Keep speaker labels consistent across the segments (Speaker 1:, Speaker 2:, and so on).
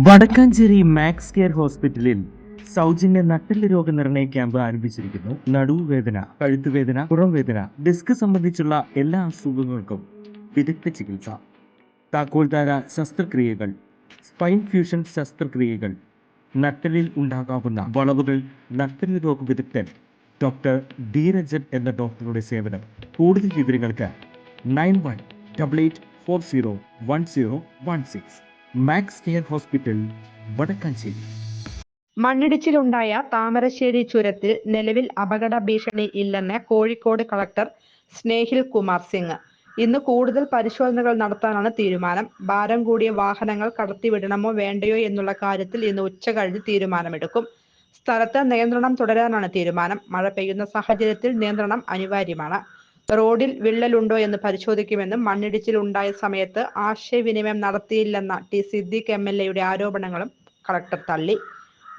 Speaker 1: Vadakkanchery max care ഹോസ്പിറ്റലിൽ സൗജന്യ നട്ടെല്ല് രോഗനിർണയ ക്യാമ്പ് ആരംഭിച്ചിരിക്കുന്നു. നടുവേദന, കഴുത്തുവേദന, പുറംവേദന, ഡിസ്ക് സംബന്ധിച്ചുള്ള എല്ലാ അസുഖങ്ങൾക്കും വിദഗ്ധ ചികിത്സ, താക്കോൽദാര ശസ്ത്രക്രിയകൾ, സ്പൈൻ ഫ്യൂഷൻ ശസ്ത്രക്രിയകൾ, നട്ടെല്ലിൽ ഉണ്ടാകാവുന്ന വളവുകൾ, നട്ടെല്ല് രോഗ വിദഗ്ധൻ ഡോക്ടർ ധീരജൻ എന്ന ഡോക്ടറുടെ സേവനം. കൂടുതൽ വിവരങ്ങൾക്ക് 9188401016 മാക്സ് കെയർ ഹോസ്പിറ്റൽ, വടക്കാഞ്ചേരി.
Speaker 2: മണ്ണിടിച്ചിലുണ്ടായ താമരശ്ശേരി ചുരത്തിൽ നിലവിൽ അപകട ഭീഷണി ഇല്ലെന്ന് കോഴിക്കോട് കളക്ടർ സ്നേഹിൽ കുമാർ സിംഗ്. ഇന്ന് കൂടുതൽ പരിശോധനകൾ നടത്താനാണ് തീരുമാനം. ഭാരം കൂടിയ വാഹനങ്ങൾ കടത്തിവിടണമോ വേണ്ടയോ എന്നുള്ള കാര്യത്തിൽ ഇന്ന് ഉച്ച കഴിഞ്ഞ് തീരുമാനമെടുക്കും. സ്ഥലത്ത് നിയന്ത്രണം തുടരാനാണ് തീരുമാനം. മഴ പെയ്യുന്ന സാഹചര്യത്തിൽ നിയന്ത്രണം അനിവാര്യമാണ്. റോഡിൽ വിള്ളലുണ്ടോ എന്ന് പരിശോധിക്കുമെന്നും മണ്ണിടിച്ചിൽ ഉണ്ടായ സമയത്ത് ആശയവിനിമയം നടത്തിയില്ലെന്ന ടി സിദ്ദീഖ് MLA ആരോപണങ്ങളും കളക്ടർ തള്ളി.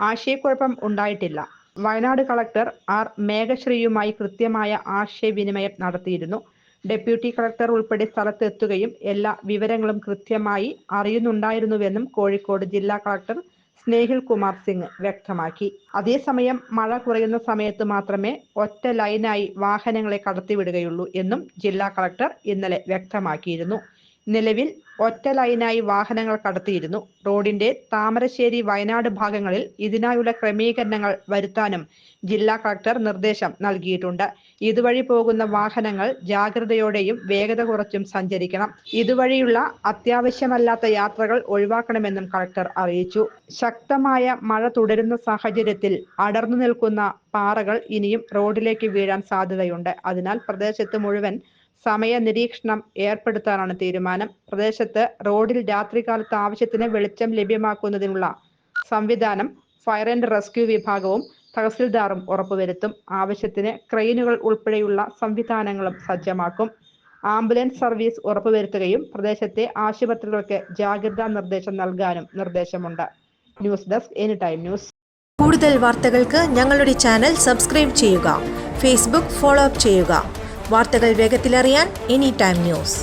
Speaker 2: ആശയക്കുഴപ്പം ഉണ്ടായിട്ടില്ല. വയനാട് കളക്ടർ ആർ മേഘശ്രീയുമായി കൃത്യമായ ആശയവിനിമയം നടത്തിയിരുന്നു. ഡെപ്യൂട്ടി കളക്ടർ ഉൾപ്പെടെ സ്ഥലത്തെത്തുകയും എല്ലാ വിവരങ്ങളും കൃത്യമായി അറിയുന്നുണ്ടായിരുന്നുവെന്നും കോഴിക്കോട് ജില്ലാ കളക്ടർ സ്നേഹിൽ കുമാർ സിംഗ് വ്യക്തമാക്കി. അതേസമയം മഴ കുറയുന്ന സമയത്ത് മാത്രമേ ഒറ്റ ലൈനായി വാഹനങ്ങളെ കടത്തിവിടുകയുള്ളൂ എന്നും ജില്ലാ കളക്ടർ ഇന്നലെ വ്യക്തമാക്കിയിരുന്നു. നിലവിൽ ഒറ്റ ലൈനായി വാഹനങ്ങൾ കടത്തിയിരുന്നു. റോഡിന്റെ താമരശ്ശേരി വയനാട് ഭാഗങ്ങളിൽ ഇതിനായുള്ള ക്രമീകരണങ്ങൾ വരുത്താനും ജില്ലാ കളക്ടർ നിർദ്ദേശം നൽകിയിട്ടുണ്ട്. ഇതുവഴി പോകുന്ന വാഹനങ്ങൾ ജാഗ്രതയോടെയും വേഗത കുറച്ചും സഞ്ചരിക്കണം. ഇതുവഴിയുള്ള അത്യാവശ്യമല്ലാത്ത യാത്രകൾ ഒഴിവാക്കണമെന്നും കളക്ടർ അറിയിച്ചു. ശക്തമായ മഴ തുടരുന്ന സാഹചര്യത്തിൽ അടർന്നു നിൽക്കുന്ന പാറകൾ ഇനിയും റോഡിലേക്ക് വീഴാൻ സാധ്യതയുണ്ട്. അതിനാൽ പ്രദേശത്ത് മുഴുവൻ സമയ നിരീക്ഷണം ഏർപ്പെടുത്താനാണ് തീരുമാനം. പ്രദേശത്ത് റോഡിൽ രാത്രികാലത്ത് ആവശ്യത്തിന് വെളിച്ചം ലഭ്യമാക്കുന്നതിനുള്ള സംവിധാനം ഫയർ ആൻഡ് റെസ്ക്യൂ വിഭാഗവും തഹസിൽദാറും ഉറപ്പുവരുത്തും. ആവശ്യത്തിന് ക്രെയിനുകൾ ഉൾപ്പെടെയുള്ള സംവിധാനങ്ങളും സജ്ജമാക്കും. ആംബുലൻസ് സർവീസ് ഉറപ്പുവരുത്തുകയും പ്രദേശത്തെ ആശുപത്രികൾക്ക് ജാഗ്രതാ നിർദ്ദേശം നൽകാനും നിർദ്ദേശമുണ്ട്. News desk any time news.
Speaker 3: കൂടുതൽ വാർത്തകൾക്ക് ഞങ്ങളുടെ ചാനൽ സബ്സ്ക്രൈബ് ചെയ്യുക. ഫേസ്ബുക്ക് ഫോളോ അപ്പ് ചെയ്യുക. വാർത്തകൾ വേഗത്തിലറിയാൻ എനി ടൈം ന്യൂസ്.